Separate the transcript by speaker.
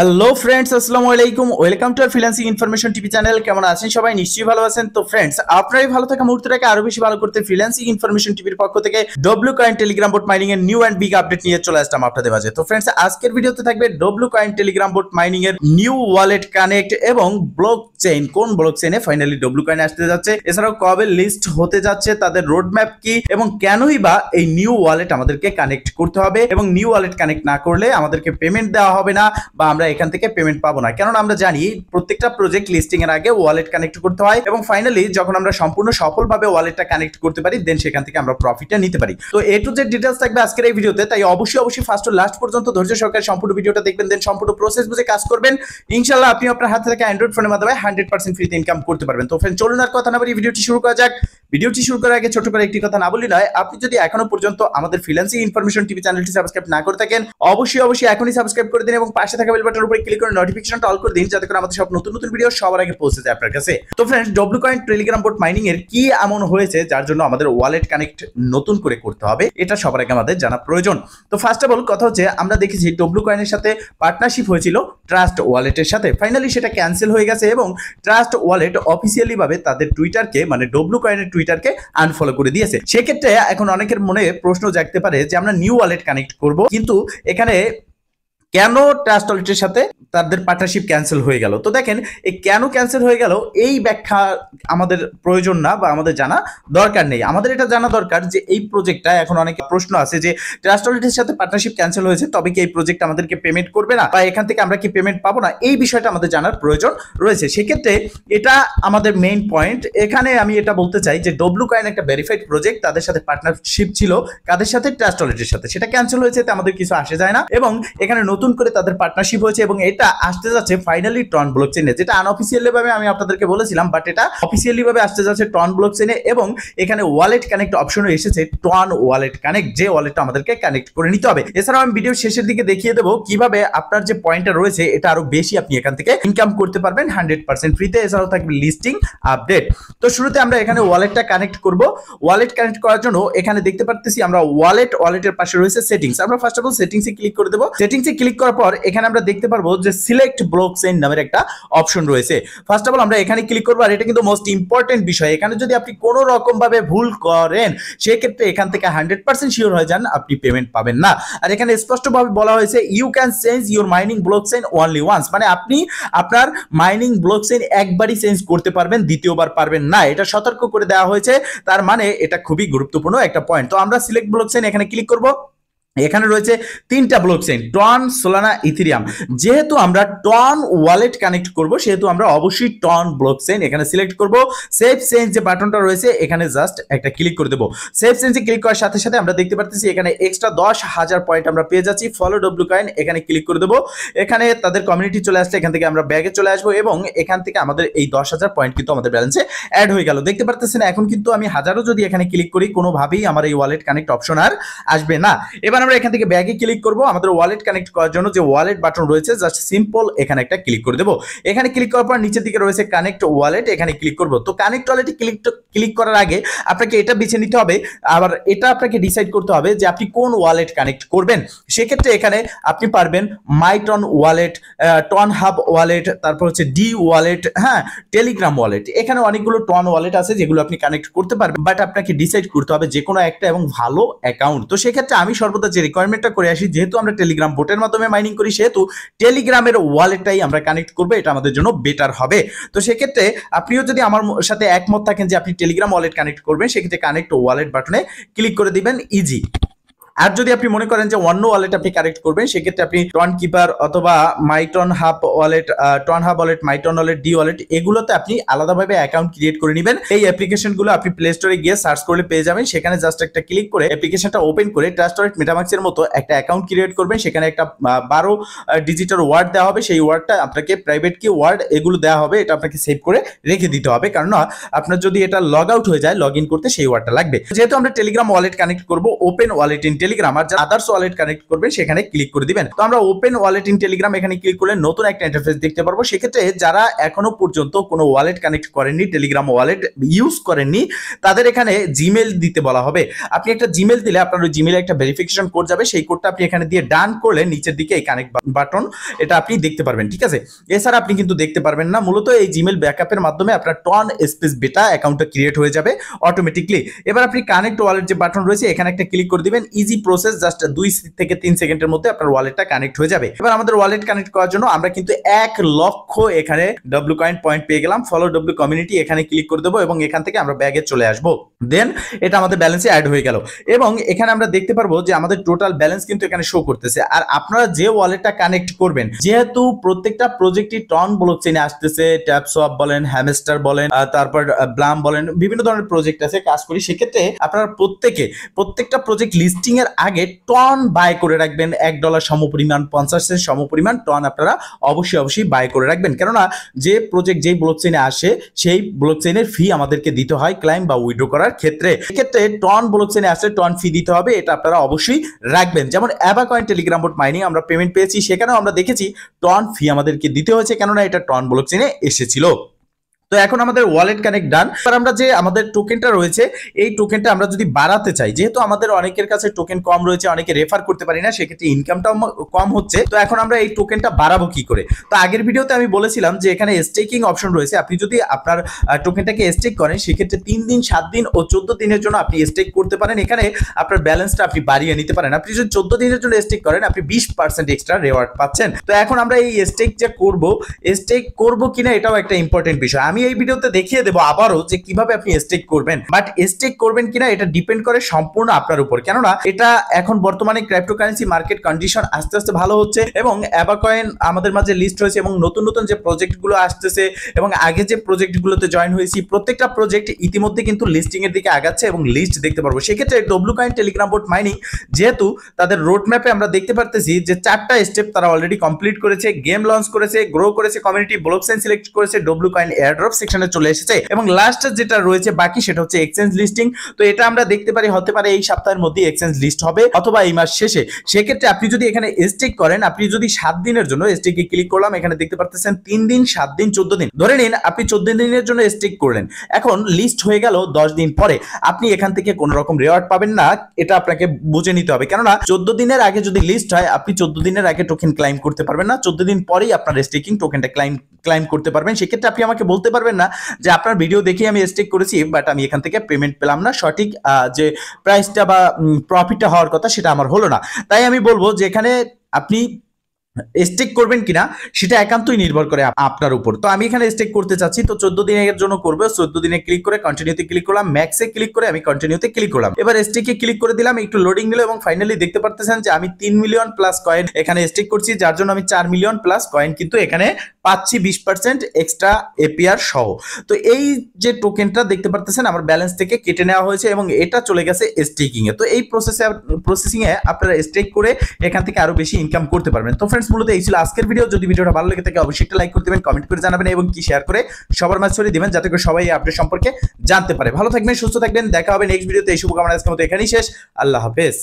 Speaker 1: Hello friends, আসসালামু আলাইকুম। Welcome to our freelancing information TV channel. কেমন আছেন সবাই? নিশ্চয়ই ভালো আছেন। তো ফ্রেন্ডস, আপনারাই ভালো থাকা মুহূর্তটাকে আরো বেশি ভালো করতে ফ্রিল্যান্সিং ইনফরমেশন টিভির পক্ষ থেকে W coin Telegram boat mining এর নিউ অ্যান্ড বিগ আপডেট নিয়ে চলে আসলাম আপনাদের মাঝে। তো ফ্রেন্ডস, আজকের ভিডিওতে থাকবে W coin Telegram boat mining এর নিউ ওয়ালেট কানেক্ট এবং ব্লক চেইন, কোন ব্লক চেইনে ফাইনালি ডব্লিউ কয়েন আসতে যাচ্ছে, এছাড়াও কবে লিস্ট হতে যাচ্ছে, তাদের রোড ম্যাপ কি, এবং কেনই বা এই নিউ ওয়ালেট আমাদেরকে কানেক্ট করতে হবে, এবং নিউ ওয়ালেট কানেক্ট না করলে আমাদেরকে পেমেন্ট দেওয়া হবে না বা আমরা এখান থেকে পেমেন্ট পাবো না। কারণ আমরা জানি প্রত্যেকটা প্রজেক্ট লিস্টিং এর আগে ওয়ালেট কানেক্ট করতে হয়, এবং ফাইনালি যখন আমরা সম্পূর্ণ সফলভাবে ওয়ালেটটা কানেক্ট করতে পারি দেন সেখান থেকে আমরা প্রফিটটা নিতে পারি। তো এ টু জেড ডিটেইলস থাকবে আজকের এই ভিডিওতে, তাই অবশ্যই ফার্স্ট টু লাস্ট পর্যন্ত ধৈর্য সহকারে সম্পূর্ণ ভিডিওটা দেখবেন, দেন সম্পূর্ণ প্রসেস বুঝে কাজ করবেন। ইনশাআল্লাহ আপনি আপনার হাতে থেকে অ্যান্ড্রয়েড ফোনের মাধ্যমে 100% ফ্রিতে ইনকাম করতে পারবেন। তো ফ্রেন্ড, চলুন আর কথা না বলি ভিডিওটি শুরু করা যাক। ভিডিওটি শুরু করার আগে ছোট করে একটি কথা না বলি নয়, আপনি যদি এখনো পর্যন্ত আমাদের ফ্রিল্যান্সিং ইনফরমেশন টিভি চ্যানেলটি সাবস্ক্রাইব না করে থাকেন অবশ্যই এখনই সাবস্ক্রাইব করে দিন এবং পাশে থাকা বেল বাটনের উপরে ক্লিক করে নোটিফিকেশনটা অল করে দিন, যাতে করে আমাদের সব নতুন ভিডিও সবার আগে পৌঁছে যায় আপনার কাছে। তো friends, W coin Telegram boat mining এর কি এমন হয়েছে যার জন্য আমাদের ওয়ালেট কানেক্ট নতুন করে করতে হবে, এটা সবার আগে আমাদের জানা প্রয়োজন। তো ফার্স্ট অফ অল কথা হচ্ছে, আমরা দেখেছি ডব্লিউ কয়েনের সাথে পার্টনারশিপ হয়েছিল ট্রাস্ট ওয়ালেটের সাথে, ফাইনালি সেটা ক্যান্সেল হয়ে গেছে এবং ট্রাস্ট ওয়ালেট অফিসিয়ালি ভাবে তাদের টুইটারকে, মানে ডব্লিউ কয়েনের টুইটারকে আনফলো করে দিয়েছে। সেক্ষেত্রে এখন অনেকের মনে প্রশ্ন জাগতে পারে যে আমরা নিউ ওয়ালেট কানেক্ট করব, কিন্তু এখানে কেন ট্রাস্ট ওয়ালেটের সাথে তাদের পার্টনারশিপ ক্যান্সেল হয়ে গেল। তো দেখেন, এই কেন ক্যান্সেল হয়ে গেল এই ব্যাখ্যা আমাদের প্রয়োজন না বা আমাদের জানা দরকার নেই। আমাদের এটা জানা দরকার যে এই প্রজেক্টটা, এখন অনেক প্রশ্ন আছে যে ট্রাস্ট ওয়ালেটের সাথে পার্টনারশিপ ক্যান্সেল হয়েছে, তবে কি এই প্রজেক্ট আমাদেরকে পেমেন্ট করবে না বা এখান থেকে আমরা কি পেমেন্ট পাবো না, এই বিষয়টা আমাদের জানার প্রয়োজন রয়েছে। সেক্ষেত্রে এটা আমাদের মেইন পয়েন্ট। এখানে আমি এটা বলতে চাই যে ডব্লিউ কয়েন একটা ভেরিফাইড প্রজেক্ট, তাদের সাথে পার্টনারশিপ ছিল, কাদের সাথে? ট্রাস্ট ওয়ালেটের সাথে। সেটা ক্যান্সেল হয়েছে, তো আমাদের কিছু আসে যায় না, এবং এখানে নতুন করে তাদের পার্টনারশিপ হয়েছে এবং এটা আসতে যাচ্ছে ফাইনালি ট্রন ব্লকচেইনে, যেটা আনঅফিসিয়ালি ভাবে আমি আপনাদেরকে বলেছিলাম, বাট এটা অফিসিয়ালি ভাবে আসতে যাচ্ছে ট্রন ব্লকচেইনে, এবং এখানে ওয়ালেট কানেক্ট অপশনও এসেছে, ট্রন ওয়ালেট কানেক্ট, যে ওয়ালেটটা আমাদেরকে কানেক্ট করে নিতে হবে। এছাড়াও আমি ভিডিওর শেষের দিকে দেখিয়ে দেবো কিভাবে আপনার যে পয়েন্টটা রয়েছে এটা আরো বেশি আপনি এখান থেকে ইনকাম করতে পারবেন 100% ফ্রিতে। এছাড়াও থাকবে লিস্টিং আপডেট। তো শুরুতে আমরা এখানে ওয়ালেটটা কানেক্ট করব। ওয়ালেট কানেক্ট করার জন্য এখানে দেখতে পারতেছি আমরা ওয়ালেটের পাশে রয়েছে সেটিংস। আমরা ফার্স্ট অফ অল সেটিংসে ক্লিক করে দেব। সেটিংসে ক্লিক করার পর এখানে আমরা দেখতে পারবো যে সিলেক্ট ব্লকচেইন নামের একটা অপশন রয়েছে। ফার্স্ট অফ অল আমরা এখানে ক্লিক করবো, আর এটা কিন্তু মোস্ট ইম্পর্টেন্ট বিষয়। এখানে যদি আপনি কোনো রকম ভাবে ভুল করেন সেক্ষেত্রে এখান থেকে 100% শিওর হয়ে যান আপনি পেমেন্ট পাবেন না। আর এখানে স্পষ্টভাবে বলা হয়েছে you can change your mining blockchain only once, মানে আপনি আপনার মাইনিং ব্লকচেইন একবারই চেঞ্জ করতে পারবেন, দ্বিতীয়বার পারবেন না, এটা সতর্ক করে দেওয়া হয়েছে। তার মানে এটা খুবই গুরুত্বপূর্ণ একটা পয়েন্ট। তো আমরা সিলেক্ট ব্লকচেইন এখানে ক্লিক করব। এখানে রয়েছে তিনটা ব্লকচেইন, টন, সোলানা, ইথেরিয়াম। যেহেতু আমরা টন ওয়ালেট কানেক্ট করব সেহেতু আমরা অবশ্যই টন ব্লকচেইন এখানে সিলেক্ট করব। সেভ চেঞ্জ যে বাটনটা রয়েছে এখানে জাস্ট একটা ক্লিক করে দেব। সেভ চেঞ্জে ক্লিক করার সাথে সাথে আমরা দেখতে পাচ্ছি এখানে এক্সট্রা 10,000 পয়েন্ট আমরা পেয়ে যাচ্ছি। ফলো ডব্লিউ কয়েন এখানে ক্লিক করে দেব। এখানে তাদের কমিউনিটি চলে আসছে, এখান থেকে আমরা ব্যাগে চলে আসবো এবং এখান থেকে আমাদের এই 10,000 পয়েন্ট কিন্তু আমাদের ব্যালেন্সে অ্যাড হয়ে গেল। দেখতে পারতেছেন এখন কিন্তু আমি হাজারও যদি এখানে ক্লিক করি কোনোভাবেই আমার এই ওয়ালেট কানেক্ট অপশন আর আসবে না। এবার আমরা এখান থেকে ব্যাগে ক্লিক করব। আমাদের ওয়ালেট কানেক্ট করার জন্য যে ওয়ালেট বাটন রয়েছে জাস্ট সিম্পল এখানে একটা ক্লিক করে দেব। এখানে ক্লিক করার পর নিচের দিকে রয়েছে কানেক্ট ওয়ালেট, এখানে ক্লিক করব। তো কানেক্ট ওয়ালেটে ক্লিক করার আগে আপনাকে এটা বেছে নিতে হবে, আবার এটা আপনাকে ডিসাইড করতে হবে যে আপনি কোন ওয়ালেট কানেক্ট করবেন। সেক্ষেত্রে এখানে আপনি পারবেন মাইটন ওয়ালেট, টন হাব ওয়ালেট, তারপর হচ্ছে ডি ওয়ালেট, হ্যাঁ, টেলিগ্রাম ওয়ালেট। এখানে অনেকগুলো টন ওয়ালেট আছে যেগুলো আপনি কানেক্ট করতে পারবেন, বাট আপনাকে ডিসাইড করতে হবে যে কোনো একটা এবং ভালো অ্যাকাউন্ট। তো সেক্ষেত্রে আমি সর্বদা যে রিকোয়ারমেন্টটা করে আসি, যেহেতু আমরা টেলিগ্রাম বোটের মাধ্যমে মাইনিং করি সেহেতু টেলিগ্রামের ওয়ালেটটাই আমরা কানেক্ট করবো, এটা আমাদের জন্য বেটার হবে। তো সেক্ষেত্রে আপনিও যদি আমার সাথে একমত থাকেন যে আপনি টেলিগ্রাম ওয়ালেট কানেক্ট করবেন সেক্ষেত্রে কানেক্ট ওয়ালেট বাটনে ক্লিক করে দিবেন, ইজি। আর যদি আপনি মনে করেন যে অন্য ওয়ালেট আপনি কানেক্ট করবেন সেক্ষেত্রে আপনি টন কিপার অথবা MyTon hub wallet, Ton hub wallet, MyTon wallet, D wallet, এগুলোতে আপনি আলাদাভাবে অ্যাকাউন্ট ক্রিয়েট করে নেবেন। এই অ্যাপ্লিকেশনগুলো আপনি প্লে স্টোরে গিয়ে সার্চ করলে পেয়ে যাবেন। সেখানে জাস্ট একটা ক্লিক করে অ্যাপ্লিকেশনটা ওপেন করে ট্রাস্ট ওয়ালেট মেটামাক্সের মতো একটা অ্যাকাউন্ট ক্রিয়েট করবেন। সেখানে একটা 12 ডিজিটের ওয়ার্ড দেওয়া হবে, সেই ওয়ার্ডটা আপনাকে প্রাইভেট কি ওয়ার্ড এগুলো দেওয়া হবে, এটা আপনাকে সেভ করে রেখে দিতে হবে, কারণ আপনার যদি এটা লগ আউট হয়ে যায় লগ ইন করতে সেই ওয়ার্ডটা লাগবে। যেহেতু আমরা টেলিগ্রাম ওয়ালেট কানেক্ট করব, ওপেন ওয়ালেট ইন টেলিগ্রাম আর আদার্স ওয়ালেট কানেক্ট করবেন সেখানে ক্লিক করে দিবেন। তো আমরা ওপেন ওয়ালেট ইন টেলিগ্রাম এখানে ক্লিক করলে নতুন একটা ইন্টারফেস দেখতে পারবো। সেক্ষেত্রে যারা এখনো পর্যন্ত কোনো ওয়ালেট কানেক্ট করেননি, টেলিগ্রাম ওয়ালেট ইউজ করেননি, তাদের এখানে জিমেল দিতে বলা হবে। আপনি একটা জিমেল দিলে আপনার ওই জিমেলে একটা ভেরিফিকেশন কোড যাবে, সেই কোডটা আপনি এখানে দিয়ে ডান করলে নিচের দিকে এই কানেক্ট বাটন এটা আপনি দেখতে পারবেন, ঠিক আছে। এছাড়া আপনি কিন্তু দেখতে পারবেন না। মূলত এই জিমেল ব্যাকআপের মাধ্যমে আপনার টন স্পেস বেটা অ্যাকাউন্টটা ক্রিয়েট হয়ে যাবে অটোমেটিকলি। এবার আপনি কানেক্ট ওয়ালেট যে বাটন রয়েছে এখানে একটা ক্লিক করে দিবেন। ইজি প্রসেস, জাস্ট 2 থেকে 3 সেকেন্ডের মধ্যে আপনার ওয়ালেটটা কানেক্ট হয়ে যাবে। এবার আমাদের ওয়ালেট কানেক্ট করার জন্য আমরা কিন্তু 1 লক্ষ এখানে ডব্লিউ কয়েন পয়েন্ট পেয়ে গেলাম। ফলো ডব্লিউ কমিউনিটি এখানে ক্লিক করে দেবো এবং এখান থেকে আমরা ব্যাগে চলে আসবো। দেন এটা আমাদের ব্যালেন্সে অ্যাড হয়ে গেল এবং এখানে আমরা দেখতে পারবো যে আমাদের টোটাল ব্যালেন্স কিন্তু এখানে শো করতেছে। আর আপনারা যে ওয়ালেটটা কানেক্ট করবেন, যেহেতু প্রত্যেকটা প্রজেক্টই টন ব্লকচেইনে আসতেছে, ট্যাপসওয়াপ বলেন, হ্যামস্টার বলেন, তারপর ব্লাম বলেন, বিভিন্ন ধরনের প্রজেক্ট আছে কাজ করি। সেক্ষেত্রে আপনারা প্রত্যেকটা প্রজেক্ট লিস্টিং এর আগে টন বাই করে রাখবেন। $1 সমপরিমাণ, 50 সেন্ট সমপরিমাণ টন আপনারা অবশ্যই বাই করে রাখবেন। কেননা যে প্রজেক্ট যেই ব্লকচেইনে আসে সেই ব্লকচেইনের ফি আমাদেরকে দিতে হয় ক্লাইম বা উইথড্র করার ক্ষেত্রে। এক্ষেত্রে টন ব্লকচেইনে আসলে টন ফি দিতে হবে, এটা আপনারা অবশ্যই রাখবেন। যেমন অ্যাবাকয়েন টেলিগ্রাম বোট মাইনিং আমরা পেমেন্ট পেয়েছি, সেখানেও আমরা দেখেছি টন ফি আমাদেরকে দিতে হয়েছে, কেননা এটা টন ব্লকচেইনে এসেছিল। তো এখন আমাদের ওয়ালেট কানেক্ট ডান। এবার আমরা যে আমাদের টোকেনটা রয়েছে এই টোকেনটা আমরা যদি বাড়াতে চাই, যেহেতু আমাদের অনেকের কাছে টোকেন কম রয়েছে, অনেকে রেফার করতে পারি না, সেক্ষেত্রে ইনকামটাও কম হচ্ছে। তো এখন আমরা এই টোকেনটা বাড়াবো কি করে? তো আগের ভিডিওতে আমি বলেছিলাম যে এখানে স্টেকিং অপশন রয়েছে। আপনি যদি আপনার টোকেনটাকে স্টেক করেন সেক্ষেত্রে 3 দিন, 7 দিন ও 14 দিনের জন্য আপনি স্টেক করতে পারেন। এখানে আপনার ব্যালেন্সটা আপনি বাড়িয়ে নিতে পারেন। আপনি যদি 14 দিনের জন্য স্টেক করেন আপনি 20% এক্সট্রা রিওয়ার্ড পাচ্ছেন। তো এখন আমরা এই স্টেক করব কিনা এটাও একটা ইম্পর্টেন্ট বিষয়। আমি এই ভিডিওতে দেখিয়ে দেবো আবারও যে কিভাবে আপনি স্টেক করবেন, বাট স্টেক করবেন কিনা এটা ডিপেন্ড করে সম্পূর্ণ আপনার উপর। কেননা এটা এখন বর্তমানে ক্রিপ্টোকারেন্সি মার্কেট কন্ডিশন আস্তে আস্তে ভালো হচ্ছে এবং অ্যাবাকয়েন আমাদের মাঝে লিস্ট হয়েছে এবং নতুন যে প্রজেক্টগুলো আসতেছে এবং আগে যে প্রজেক্টগুলোতে জয়েন হয়েছি প্রত্যেকটা প্রজেক্ট ইতিমধ্যে কিন্তু লিস্টিং এর দিকে আগাচ্ছে এবং লিস্ট দেখতে পারবো। সেক্ষেত্রে W coin Telegram boat mining যেহেতু তাদের রোড ম্যাপে আমরা দেখতে পারতেছি যে 4টা স্টেপ তারা অলরেডি কমপ্লিট করেছে, গেম লঞ্চ করেছে, গ্রো করেছে, কমিউনিটি ব্লকচেইন সিলেক্ট করেছে, ডব্লিউ কয়েন এয়ারড্রপ সেকশনে চলে এসেছে এবং লাস্ট যেটা রয়েছে বাকি সেটা হচ্ছে এক্সচেঞ্জ লিস্টিং। তো এটা আমরা দেখতে পারি হতে পারে এই সপ্তাহের মধ্যে এক্সচেঞ্জ লিস্ট হবে অথবা এই মাস শেষে। সেক্ষেত্রে আপনি যদি এখানে স্টেক করেন, আপনি যদি 7 দিনের জন্য স্টেকে ক্লিক করলাম, এখানে দেখতে পারতেছেন 3 দিন, 7 দিন, 14 দিন। ধরে নিন আপনি 14 দিনের জন্য স্টেক করলেন, এখন লিস্ট হয়ে গেল 10 দিন পরে, আপনি এখান থেকে কোনো রকম রিওয়ার্ড পাবেন না। এটা আপনাকে বুঝে নিতে হবে, কেননা 14 দিনের আগে যদি লিস্ট হয় আপনি 14 দিনের আগে টোকেন ক্লাইম করতে পারবেন না। 14 দিন পরেই আপনার স্টেকিং টোকেনটা ক্লাইম করতে পারবেন। সেক্ষেত্রে আপনি আমাকে বলতে পারবেন না যে আপনার ভিডিও দেখে আমি স্টেক করেছি বাট আমি এখান থেকে পেমেন্ট পেলাম না, সঠিক যে প্রাইসটা বা প্রফিটটা হওয়ার কথা সেটা আমার হলো না। তাই আমি বলবো যে এখানে আপনি স্টেক করবেন কিনা সেটা একান্তই নির্ভর করে আপনার উপর। তো আমি এখানে স্টেক করতে চাচ্ছি, তো 14 দিনের জন্য করবো। 14 দিনে ক্লিক করে কন্টিনিউতে ক্লিক করলাম, ম্যাক্সে ক্লিক করে আমি কন্টিনিউতে ক্লিক করলাম। এবার স্টেকে ক্লিক করে দিলাম, একটু লোডিং নিল এবং ফাইনালি দেখতে পারতেছেন যে আমি 3 মিলিয়ন প্লাস কয়েন এখানে স্টেক করছি, যার জন্য আমি 4 মিলিয়ন প্লাস কয়েন কিন্তু এখানে পাচ্ছি 20% এক্সট্রা এপিআর সহ। তো এই যে টোকেনটা দেখতে পারতেছেন আমার ব্যালেন্স থেকে কেটে নেওয়া হয়েছে এবং এটা চলে গেছে স্টেকিং এ। তো এই প্রসেসিং এ আপনারা স্টেক করে এখান থেকে আরো বেশি ইনকাম করতে পারবেন। তো ফ্রেন্ডস মূলত এই ছিল আজকের ভিডিও। যদি ভিডিওটা ভালো লেগে থাকে অবশ্যই একটা লাইক করে দিবেন, কমেন্ট করে জানাবেন এবং কি শেয়ার করে সবার মাঝে ছড়িয়ে দিবেন যাতে করে সবাই এই আপডেট সম্পর্কে জানতে পারে। ভালো থাকবেন, সুস্থ থাকবেন, দেখা হবে নেক্সট ভিডিওতে। এই শুভকামনা আজকের মতো এখানেই শেষ। আল্লাহ হাফেজ।